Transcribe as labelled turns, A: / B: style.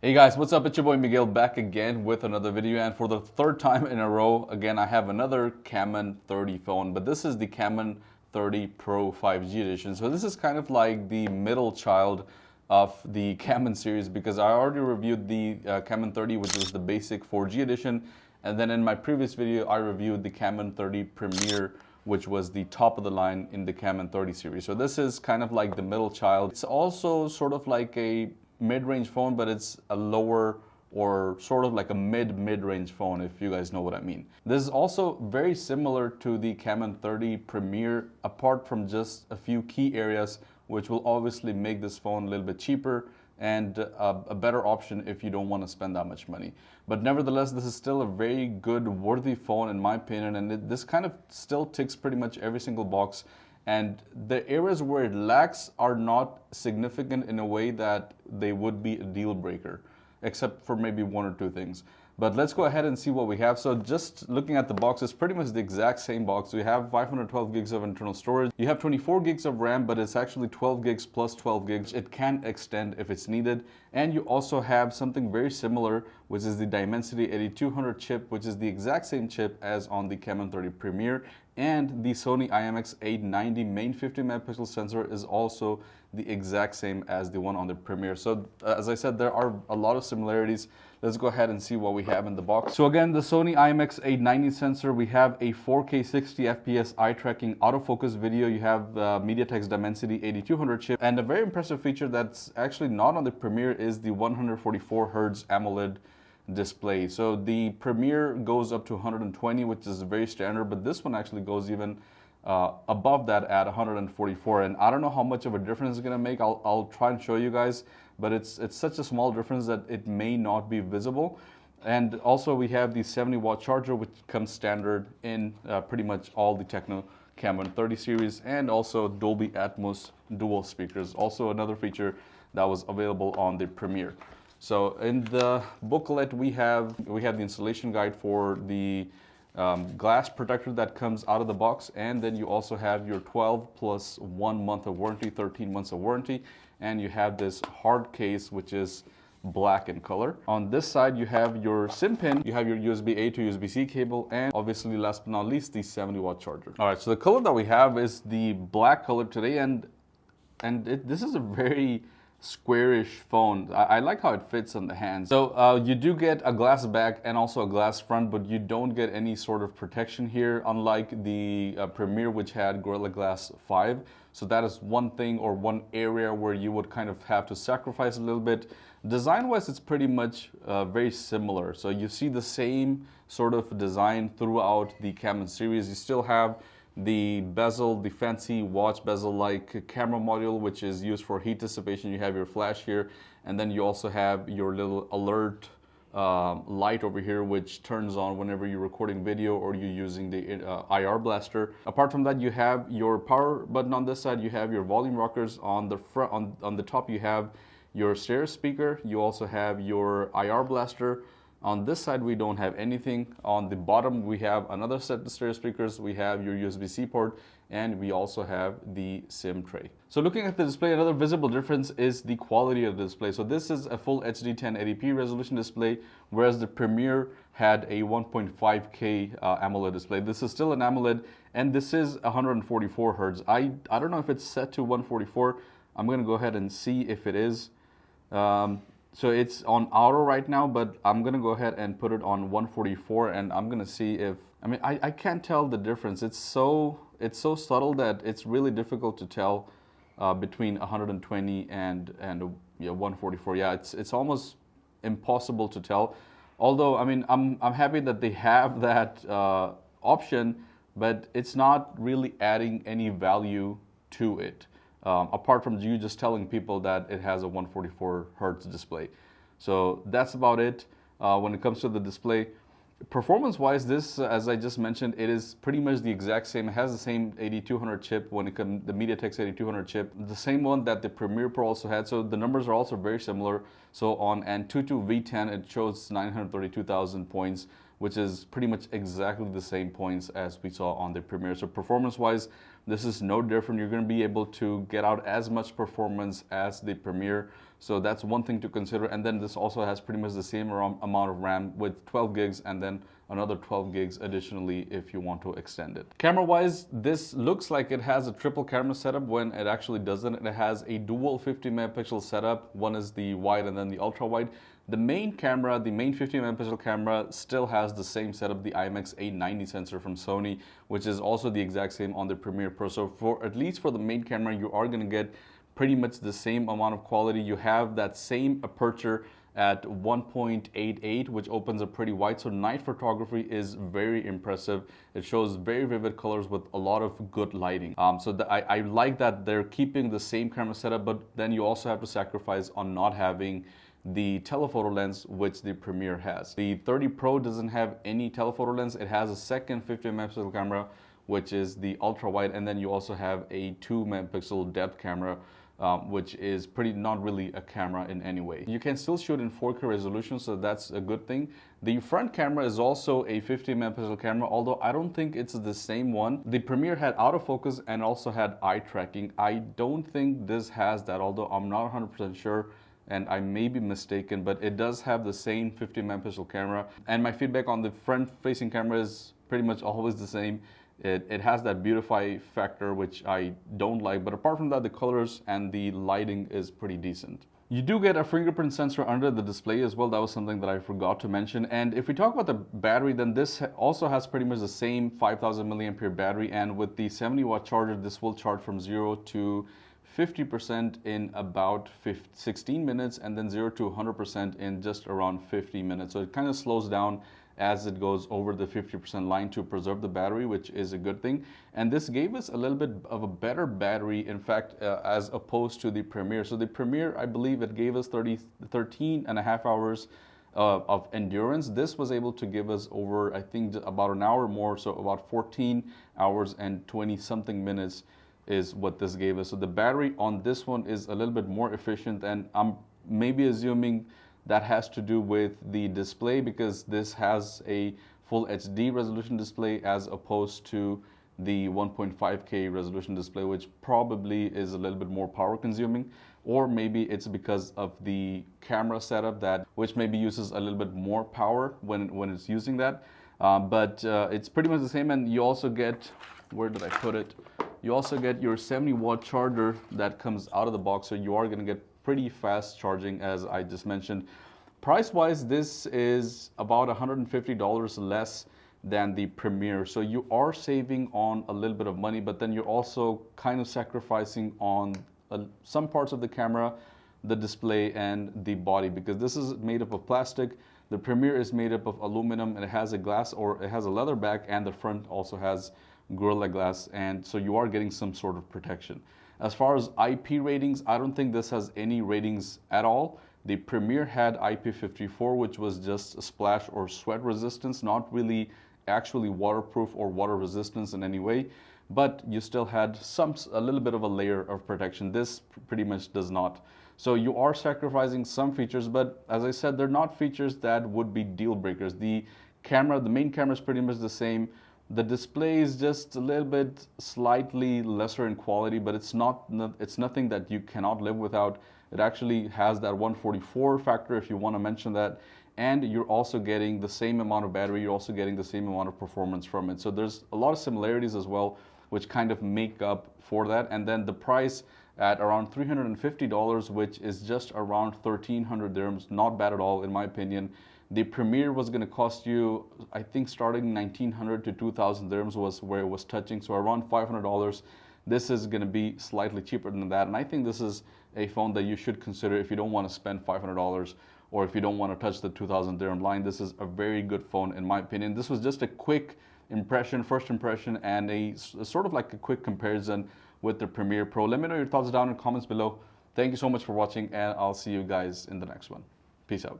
A: Hey guys, what's up? It's your boy Miguel back again with another video, and for the third time in a row, again I have another Camon 30 phone, but this is the Camon 30 Pro 5G edition. So this is kind of like the middle child of the Camon series because I already reviewed the Camon 30, which was the basic 4G edition, and then in my previous video I reviewed the Camon 30 Premier, which was the top of the line in the Camon 30 series. So this is kind of like the middle child. It's also sort of like a mid-range phone, but it's a lower or sort of like a mid-range phone, if you guys know what I mean. This is also very similar to the Camon 30 Premier, apart from just a few key areas, which will obviously make this phone a little bit cheaper and a better option if you don't want to spend that much money. But nevertheless, this is still a very good, worthy phone in my opinion, and this kind of still ticks pretty much every single box. And the areas where it lacks are not significant in a way that they would be a deal breaker, except for maybe one or two things. But let's go ahead and see what we have. So just looking at the box, it's pretty much the exact same box. We have 512 gigs of internal storage. You have 24 gigs of RAM, but it's actually 12 gigs plus 12 gigs. It can extend if it's needed. And you also have something very similar, which is the Dymensity 8200 chip, which is the exact same chip as on the Camon 30 Premier. And the Sony IMX 890 main 50 megapixel sensor is also the exact same as the one on the Premier. So as I said, there are a lot of similarities. Let's go ahead and see what we have in the box. So again, the Sony IMX 890 sensor, we have a 4K 60 FPS eye tracking autofocus video. You have MediaTek's Dimensity 8200 chip, and a very impressive feature that's actually not on the Premier is the 144 Hz AMOLED display. So the Premier goes up to 120, which is very standard, but this one actually goes even above that at 144, and I don't know how much of a difference it's going to make. I'll try and show you guys, but it's such a small difference that it may not be visible. And also we have the 70-watt charger, which comes standard in pretty much all the Tecno Camon 30 series, and also Dolby Atmos dual speakers, also another feature that was available on the Premier. So in the booklet we have the installation guide for the glass protector that comes out of the box, and then you also have your 12 plus 1 month of warranty, 13 months of warranty, and you have this hard case which is black in color. On this side you have your SIM pin, you have your USB-A to USB-C cable, and obviously last but not least the 70-watt charger. Alright, so the color that we have is the black color today, and this is a very squarish phone. I like how it fits on the hand. So you do get a glass back and also a glass front, but you don't get any sort of protection here, unlike the Premier, which had Gorilla Glass 5. So that is one thing, or one area where you would kind of have to sacrifice a little bit. Design-wise, it's pretty much very similar. So you see the same sort of design throughout the Camon series. You still have the bezel, the fancy watch bezel-like camera module, which is used for heat dissipation. You have your flash here, and then you also have your little alert light over here, which turns on whenever you're recording video or you're using the IR blaster. Apart from that, you have your power button on this side. You have your volume rockers on the front. On the top, you have your stereo speaker. You also have your IR blaster. On this side, we don't have anything. On the bottom, we have another set of stereo speakers. We have your USB-C port, and we also have the SIM tray. So looking at the display, another visible difference is the quality of the display. So this is a full HD 1080p resolution display, whereas the Premier had a 1.5K AMOLED display. This is still an AMOLED, and this is 144 Hz. I don't know if it's set to 144. I'm going to go ahead and see if it is. So it's on auto right now, but I'm gonna go ahead and put it on 144, and I'm gonna see if, I can't tell the difference. It's so subtle that it's really difficult to tell between 120 and 144. Yeah, it's almost impossible to tell. Although I'm happy that they have that option, but it's not really adding any value to it. Apart from you just telling people that it has a 144 Hz display. So that's about it when it comes to the display. Performance-wise, this, as I just mentioned, it is pretty much the exact same. It has the same 8200 chip when it comes, the MediaTek's 8200 chip, the same one that the Premier Pro also had. So the numbers are also very similar. So on Antutu V10, it shows 932,000 points, which is pretty much exactly the same points as we saw on the Premier. So performance-wise, This is no different. You're going to be able to get out as much performance as the Premiere. So that's one thing to consider. And then this also has pretty much the same amount of RAM with 12 gigs and then another 12 gigs additionally if you want to extend it. Camera wise, this looks like it has a triple camera setup when it actually doesn't. It has a dual 50 megapixel setup. One is the wide and then the ultra wide. The main camera, the main 50 megapixel camera still has the same setup, the IMX 890 sensor from Sony, which is also the exact same on the Premiere Pro. So for at least for the main camera, you are going to get pretty much the same amount of quality. You have that same aperture at 1.88, which opens up pretty wide. So night photography is very impressive. It shows very vivid colors with a lot of good lighting. I like that they're keeping the same camera setup, but then you also have to sacrifice on not having the telephoto lens, which the Premiere has. The 30 Pro doesn't have any telephoto lens. It has a second 50 megapixel camera, which is the ultra wide, and then you also have a 2 megapixel depth camera, which is not really a camera in any way. You can still shoot in 4K resolution, so that's a good thing. The front camera is also a 50 megapixel camera, although I don't think it's the same one. The Premiere had autofocus and also had eye tracking. I don't think this has that, although I'm not 100% sure, and I may be mistaken, but it does have the same 50 megapixel camera. And my feedback on the front facing camera is pretty much always the same. It has that beautify factor, which I don't like, but apart from that, the colors and the lighting is pretty decent. You do get a fingerprint sensor under the display as well. That was something that I forgot to mention. And if we talk about the battery, then this also has pretty much the same 5000 milliampere battery, and with the 70-watt charger, this will charge from 0 to 50% in about 16 minutes, and then 0 to 100% in just around 50 minutes. So it kind of slows down as it goes over the 50% line to preserve the battery, which is a good thing. And this gave us a little bit of a better battery, in fact, as opposed to the Premiere. So the Premiere, I believe it gave us 13 and a half hours of endurance. This was able to give us over, I think, about an hour more, so about 14 hours and 20 something minutes is what this gave us. So the battery on this one is a little bit more efficient, and I'm maybe assuming that has to do with the display, because this has a full HD resolution display as opposed to the 1.5K resolution display, which probably is a little bit more power consuming. Or maybe it's because of the camera setup, which maybe uses a little bit more power when it's using that. But it's pretty much the same. And you also get, where did I put it? You also get your 70-watt charger that comes out of the box, so you are going to get pretty fast charging, as I just mentioned. Price-wise, this is about $150 less than the Premiere, so you are saving on a little bit of money, but then you're also kind of sacrificing on some parts of the camera, the display, and the body, because this is made up of plastic. The Premiere is made up of aluminum, and it has a glass, or it has a leather back, and the front also has Gorilla Glass, and so you are getting some sort of protection. As far as IP ratings, I don't think this has any ratings at all. The Premiere had IP54, which was just a splash or sweat resistance, not really actually waterproof or water resistance in any way, but you still had a little bit of a layer of protection. This pretty much does not. So you are sacrificing some features, but as I said, they're not features that would be deal breakers. The main camera is pretty much the same. The display is just a little bit slightly lesser in quality, but it's nothing that you cannot live without. It actually has that 144 factor, if you want to mention that, and you're also getting the same amount of battery, you're also getting the same amount of performance from it. So there's a lot of similarities as well, which kind of make up for that. And then the price at around $350, which is just around 1,300 dirhams, not bad at all in my opinion. The Premiere was going to cost you, I think, starting 1,900 to 2,000 dirhams was where it was touching, so around $500. This is going to be slightly cheaper than that, and I think this is a phone that you should consider if you don't want to spend $500 or if you don't want to touch the 2,000 dirham line. This is a very good phone in my opinion. This was just a quick impression, first impression, and a sort of like a quick comparison with the Premiere Pro. Let me know your thoughts down in the comments below. Thank you so much for watching, and I'll see you guys in the next one. Peace out.